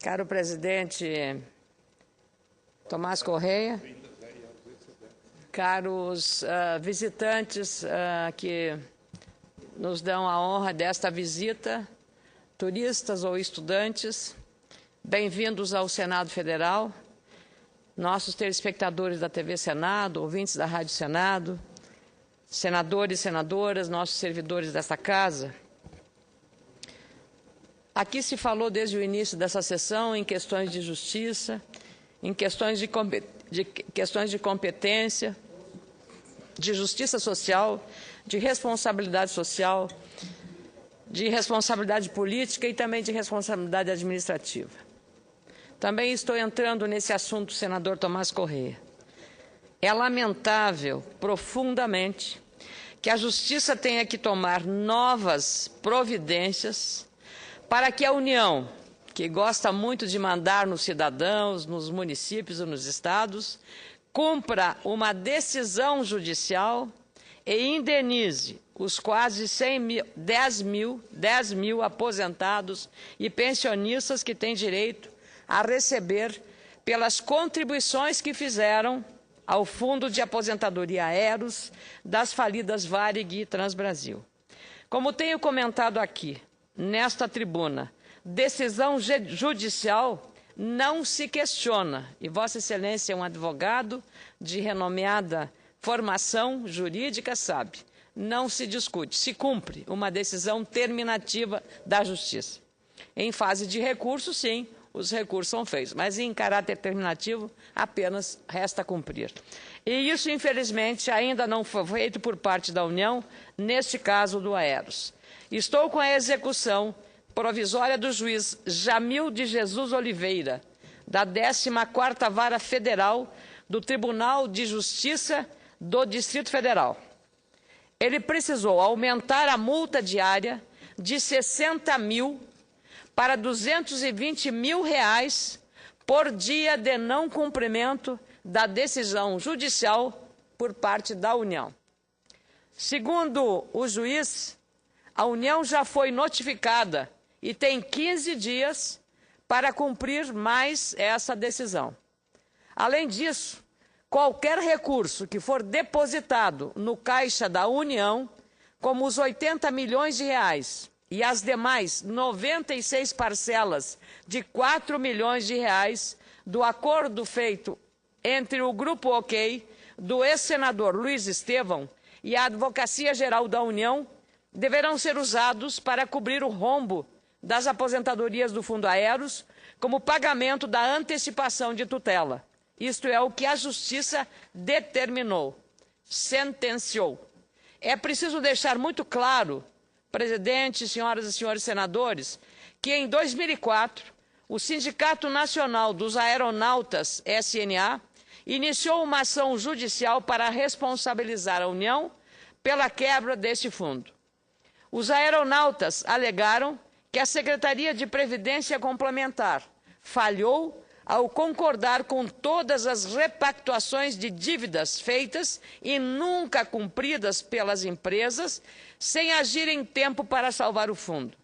Caro presidente Tomás Correia, caros visitantes que nos dão a honra desta visita, turistas ou estudantes, bem-vindos ao Senado Federal, nossos telespectadores da TV Senado, ouvintes da Rádio Senado, senadores e senadoras, nossos servidores desta casa. Aqui se falou desde o início dessa sessão em questões de justiça, em questões de competência, de justiça social, de responsabilidade social, de responsabilidade política e também de responsabilidade administrativa. Também estou entrando nesse assunto, senador Tomás Correia. É lamentável, profundamente, que a Justiça tenha que tomar novas providências para que a União, que gosta muito de mandar nos cidadãos, nos municípios e nos estados, cumpra uma decisão judicial e indenize os quase 10 mil aposentados e pensionistas que têm direito a receber pelas contribuições que fizeram ao Fundo de Aposentadoria Aeros das falidas Varig e Transbrasil. Como tenho comentado aqui, nesta tribuna, decisão judicial não se questiona, e Vossa Excelência é um advogado de renomeada formação jurídica, sabe, não se discute, se cumpre uma decisão terminativa da Justiça. Em fase de recurso, sim, os recursos são feitos, mas em caráter terminativo apenas resta cumprir. E isso, infelizmente, ainda não foi feito por parte da União, neste caso do Aeros. Estou com a execução provisória do juiz Jamil de Jesus Oliveira, da 14ª Vara Federal do Tribunal de Justiça do Distrito Federal. Ele precisou aumentar a multa diária de 60 mil para 220 mil reais por dia de não cumprimento da decisão judicial por parte da União. Segundo o juiz, a União já foi notificada e tem 15 dias para cumprir mais essa decisão. Além disso, qualquer recurso que for depositado no caixa da União, como os 80 milhões de reais e as demais 96 parcelas de 4 milhões de reais do acordo feito entre o Grupo OK, do ex-senador Luiz Estevão e a Advocacia Geral da União, deverão ser usados para cobrir o rombo das aposentadorias do Fundo Aeros, como pagamento da antecipação de tutela. Isto é o que a Justiça determinou, sentenciou. É preciso deixar muito claro, presidente, senhoras e senhores senadores, que em 2004, o Sindicato Nacional dos Aeronautas, SNA, iniciou uma ação judicial para responsabilizar a União pela quebra deste fundo. Os aeronautas alegaram que a Secretaria de Previdência Complementar falhou ao concordar com todas as repactuações de dívidas feitas e nunca cumpridas pelas empresas, sem agir em tempo para salvar o fundo.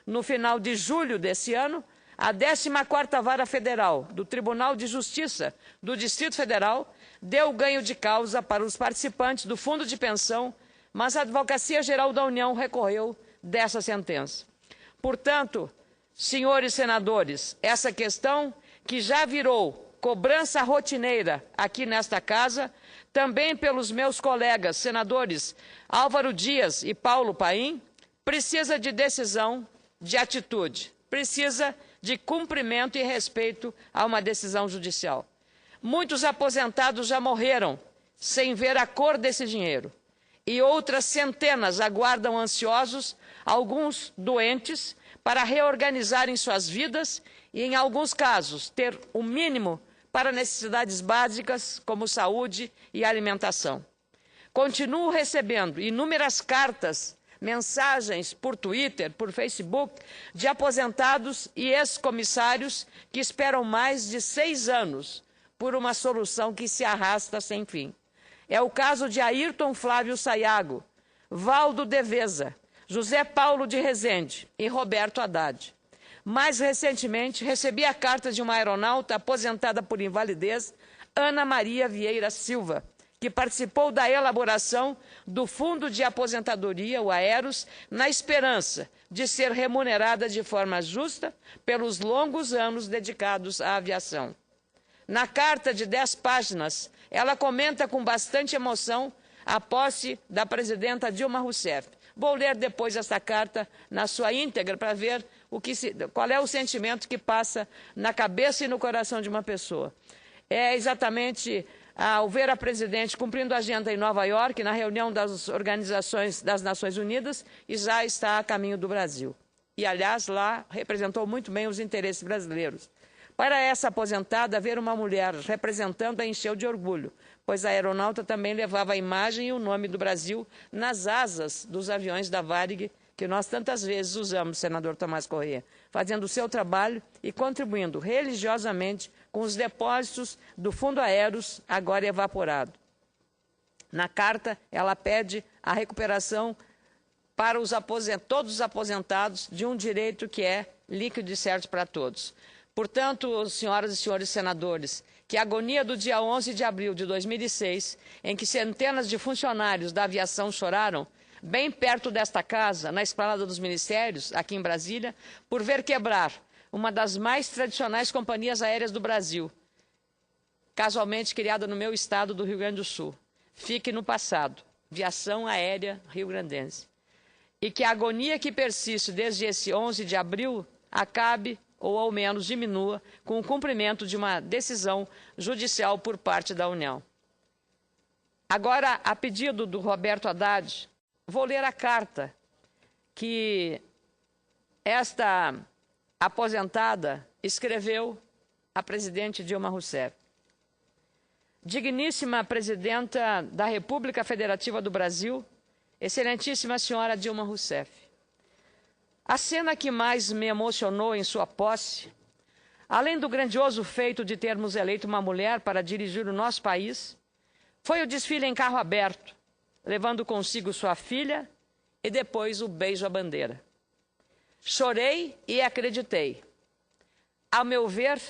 No final de julho desse ano, a 14ª Vara Federal do Tribunal de Justiça do Distrito Federal deu ganho de causa para os participantes do Fundo de Pensão, mas a Advocacia Geral da União recorreu dessa sentença. Portanto, senhores senadores, essa questão que já virou cobrança rotineira aqui nesta casa, também pelos meus colegas senadores Álvaro Dias e Paulo Paim, precisa de decisão, de atitude, precisa de cumprimento e respeito a uma decisão judicial. Muitos aposentados já morreram sem ver a cor desse dinheiro. E outras centenas aguardam ansiosos, alguns doentes, para reorganizarem suas vidas e, em alguns casos, ter o mínimo para necessidades básicas como saúde e alimentação. Continuo recebendo inúmeras cartas, mensagens por Twitter, por Facebook, de aposentados e ex-comissários que esperam mais de 6 anos por uma solução que se arrasta sem fim. É o caso de Ayrton Flávio Sayago, Valdo Deveza, José Paulo de Rezende e Roberto Haddad. Mais recentemente, recebi a carta de uma aeronauta aposentada por invalidez, Ana Maria Vieira Silva, que participou da elaboração do Fundo de Aposentadoria, o AEROS, na esperança de ser remunerada de forma justa pelos longos anos dedicados à aviação. Na carta de 10 páginas, ela comenta com bastante emoção a posse da presidenta Dilma Rousseff. Vou ler depois essa carta na sua íntegra para ver qual é o sentimento que passa na cabeça e no coração de uma pessoa. É exatamente ao ver a presidente cumprindo a agenda em Nova York, na reunião das organizações das Nações Unidas, e já está a caminho do Brasil. E, aliás, lá representou muito bem os interesses brasileiros. Para essa aposentada, ver uma mulher representando a encheu de orgulho, pois a aeronauta também levava a imagem e o nome do Brasil nas asas dos aviões da Varig, que nós tantas vezes usamos, senador Tomás Corrêa, fazendo o seu trabalho e contribuindo religiosamente com os depósitos do Fundo Aeros, agora evaporado. Na carta, ela pede a recuperação para todos os aposentados de um direito que é líquido e certo para todos. Portanto, senhoras e senhores senadores, que a agonia do dia 11 de abril de 2006, em que centenas de funcionários da aviação choraram, bem perto desta casa, na Esplanada dos Ministérios, aqui em Brasília, por ver quebrar uma das mais tradicionais companhias aéreas do Brasil, casualmente criada no meu estado do Rio Grande do Sul. Fique no passado, Viação Aérea Rio-Grandense. E que a agonia que persiste desde esse 11 de abril acabe, ou ao menos diminua, com o cumprimento de uma decisão judicial por parte da União. Agora, a pedido do Roberto Haddad, vou ler a carta que esta aposentada escreveu à presidente Dilma Rousseff. Digníssima Presidenta da República Federativa do Brasil, excelentíssima senhora Dilma Rousseff, a cena que mais me emocionou em sua posse, além do grandioso feito de termos eleito uma mulher para dirigir o nosso país, foi o desfile em carro aberto, levando consigo sua filha e depois o beijo à bandeira. Chorei e acreditei. Ao meu ver,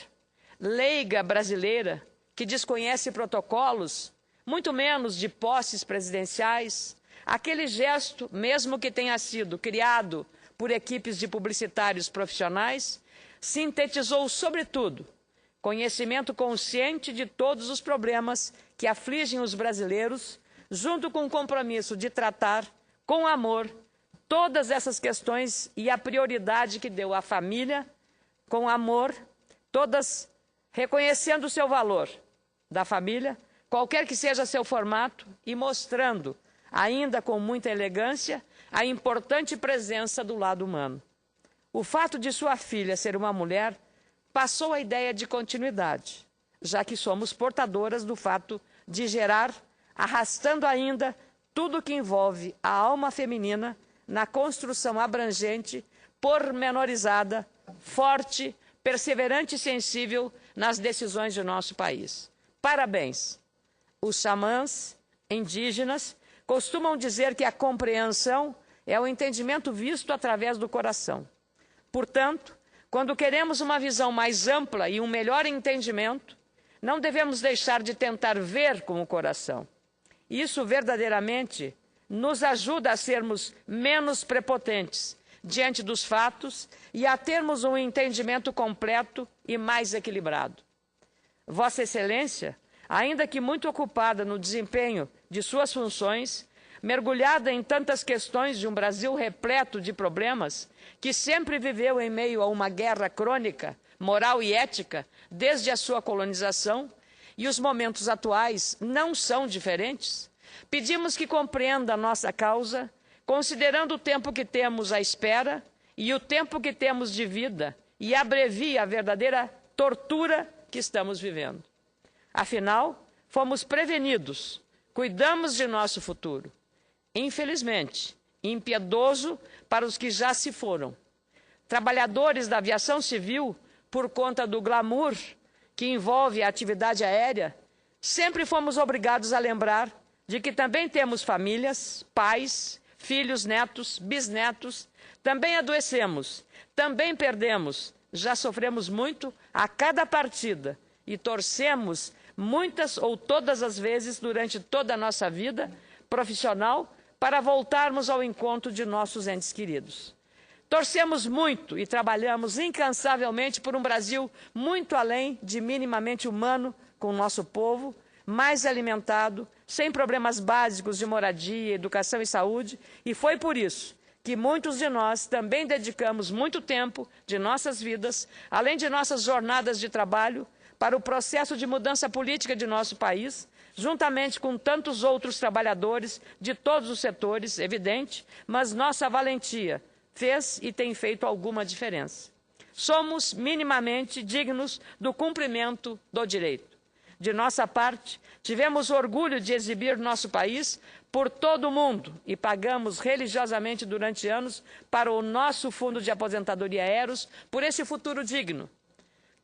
leiga brasileira, que desconhece protocolos, muito menos de posses presidenciais, aquele gesto, mesmo que tenha sido criado por equipes de publicitários profissionais, sintetizou, sobretudo, conhecimento consciente de todos os problemas que afligem os brasileiros, junto com o compromisso de tratar, com amor, todas essas questões e a prioridade que deu à família, com amor, todas reconhecendo o seu valor da família, qualquer que seja seu formato, e mostrando, ainda com muita elegância, a importante presença do lado humano. O fato de sua filha ser uma mulher passou a ideia de continuidade, já que somos portadoras do fato de gerar, arrastando ainda tudo que envolve a alma feminina na construção abrangente, pormenorizada, forte, perseverante e sensível nas decisões de nosso país. Parabéns! Os xamãs indígenas costumam dizer que a compreensão é o entendimento visto através do coração. Portanto, quando queremos uma visão mais ampla e um melhor entendimento, não devemos deixar de tentar ver com o coração. Isso verdadeiramente nos ajuda a sermos menos prepotentes diante dos fatos e a termos um entendimento completo e mais equilibrado. Vossa Excelência, ainda que muito ocupada no desempenho de suas funções, mergulhada em tantas questões de um Brasil repleto de problemas, que sempre viveu em meio a uma guerra crônica, moral e ética, desde a sua colonização, e os momentos atuais não são diferentes, pedimos que compreenda a nossa causa, considerando o tempo que temos à espera e o tempo que temos de vida, e abrevie a verdadeira tortura que estamos vivendo. Afinal, fomos prevenidos, cuidamos de nosso futuro. Infelizmente, impiedoso para os que já se foram. Trabalhadores da aviação civil, por conta do glamour que envolve a atividade aérea, sempre fomos obrigados a lembrar de que também temos famílias, pais, filhos, netos, bisnetos, também adoecemos, Também perdemos, já sofremos muito a cada partida e torcemos muitas ou todas as vezes durante toda a nossa vida profissional para voltarmos ao encontro de nossos entes queridos. Torcemos muito e trabalhamos incansavelmente por um Brasil muito além de minimamente humano com o nosso povo, mais alimentado, sem problemas básicos de moradia, educação e saúde, e foi por isso que muitos de nós também dedicamos muito tempo de nossas vidas, além de nossas jornadas de trabalho, para o processo de mudança política de nosso país, juntamente com tantos outros trabalhadores de todos os setores, evidente, mas nossa valentia fez e tem feito alguma diferença. Somos minimamente dignos do cumprimento do direito. De nossa parte, tivemos orgulho de exibir nosso país por todo o mundo e pagamos religiosamente durante anos para o nosso fundo de aposentadoria Eros por esse futuro digno.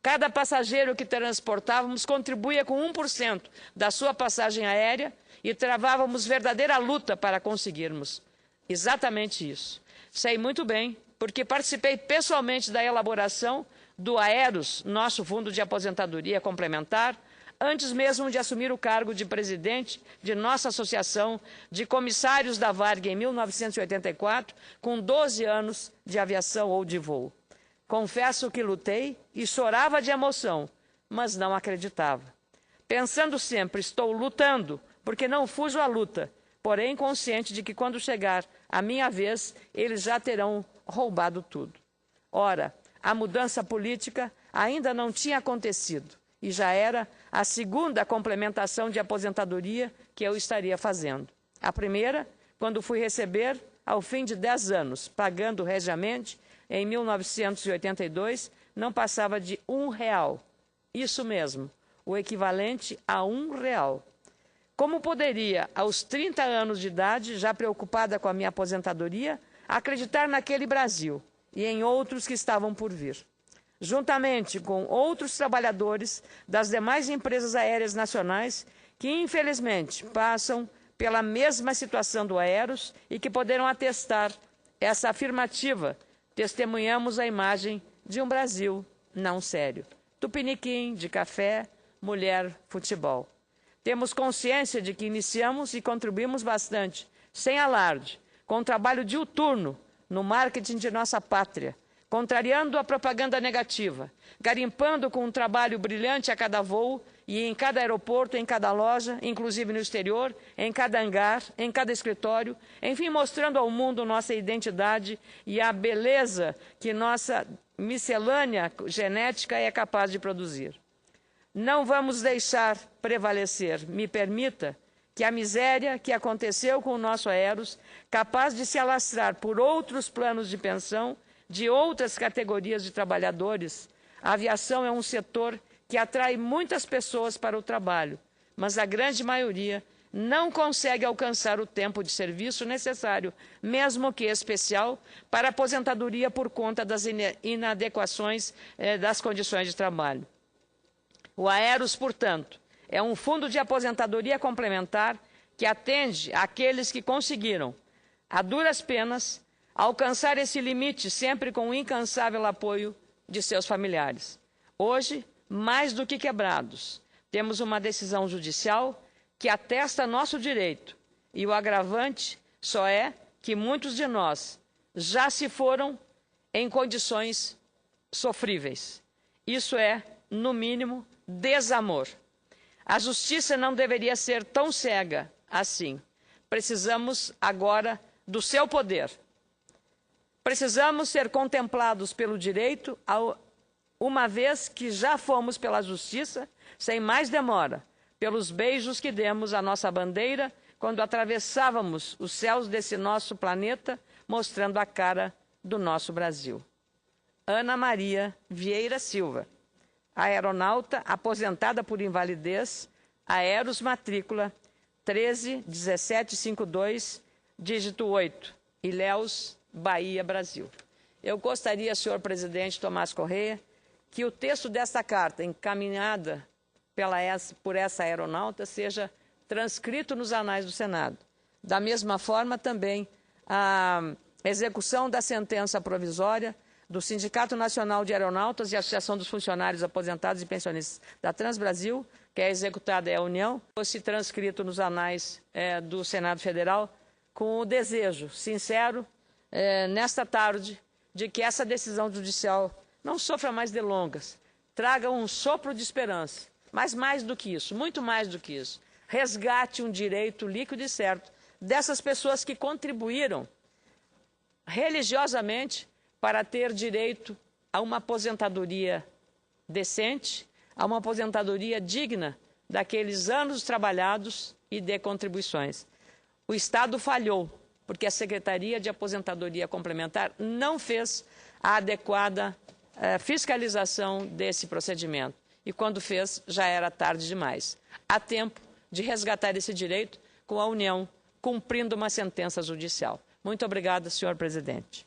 Cada passageiro que transportávamos contribuía com 1% da sua passagem aérea e travávamos verdadeira luta para conseguirmos exatamente isso. Sei muito bem, porque participei pessoalmente da elaboração do Aeros, nosso fundo de aposentadoria complementar, antes mesmo de assumir o cargo de presidente de nossa associação de comissários da Varg em 1984, com 12 anos de aviação ou de voo. Confesso que lutei e chorava de emoção, mas não acreditava. Pensando sempre, estou lutando, porque não fujo à luta, porém consciente de que quando chegar a minha vez, eles já terão roubado tudo. Ora, a mudança política ainda não tinha acontecido e já era a segunda complementação de aposentadoria que eu estaria fazendo. A primeira, quando fui receber, ao fim de 10 anos, pagando regiamente, em 1982, não passava de R$1. Isso mesmo, o equivalente a R$1. Como poderia, aos 30 anos de idade, já preocupada com a minha aposentadoria, acreditar naquele Brasil e em outros que estavam por vir? Juntamente com outros trabalhadores das demais empresas aéreas nacionais que, infelizmente, passam pela mesma situação do Aeros e que poderão atestar essa afirmativa, testemunhamos a imagem de um Brasil não sério. Tupiniquim, de café, mulher, futebol. Temos consciência de que iniciamos e contribuímos bastante, sem alarde, com o trabalho diuturno no marketing de nossa pátria, contrariando a propaganda negativa, garimpando com um trabalho brilhante a cada voo e em cada aeroporto, em cada loja, inclusive no exterior, em cada hangar, em cada escritório, enfim, mostrando ao mundo nossa identidade e a beleza que nossa miscelânea genética é capaz de produzir. Não vamos deixar prevalecer, me permita, que a miséria que aconteceu com o nosso Aeros, capaz de se alastrar por outros planos de pensão, de outras categorias de trabalhadores. A aviação é um setor que atrai muitas pessoas para o trabalho, mas a grande maioria não consegue alcançar o tempo de serviço necessário, mesmo que especial, para a aposentadoria por conta das inadequações das condições de trabalho. O Aeros, portanto, é um fundo de aposentadoria complementar que atende àqueles que conseguiram, a duras penas, alcançar esse limite sempre com o incansável apoio de seus familiares. Hoje, mais do que quebrados, temos uma decisão judicial que atesta nosso direito e o agravante só é que muitos de nós já se foram em condições sofríveis. Isso é, no mínimo, desamor. A justiça não deveria ser tão cega assim. Precisamos agora do seu poder. Precisamos ser contemplados pelo direito, uma vez que já fomos pela justiça, sem mais demora, pelos beijos que demos à nossa bandeira quando atravessávamos os céus desse nosso planeta, mostrando a cara do nosso Brasil. Ana Maria Vieira Silva, aeronauta aposentada por invalidez, Aeros matrícula 131752, dígito 8, Ilhéus, Bahia, Brasil. Eu gostaria, senhor presidente Tomás Correia, que o texto desta carta, encaminhada por essa aeronauta, seja transcrito nos anais do Senado. Da mesma forma, também, a execução da sentença provisória do Sindicato Nacional de Aeronautas e Associação dos Funcionários Aposentados e Pensionistas da Transbrasil, que é executada é a União, fosse transcrito nos anais do Senado Federal, com o desejo sincero, nesta tarde, de que essa decisão judicial não sofra mais delongas, traga um sopro de esperança, mas mais do que isso, muito mais do que isso, resgate um direito líquido e certo dessas pessoas que contribuíram religiosamente para ter direito a uma aposentadoria decente, a uma aposentadoria digna daqueles anos trabalhados e de contribuições. O Estado falhou, porque a Secretaria de Aposentadoria Complementar não fez a adequada fiscalização desse procedimento. E quando fez, já era tarde demais. Há tempo de resgatar esse direito com a União cumprindo uma sentença judicial. Muito obrigada, senhor presidente.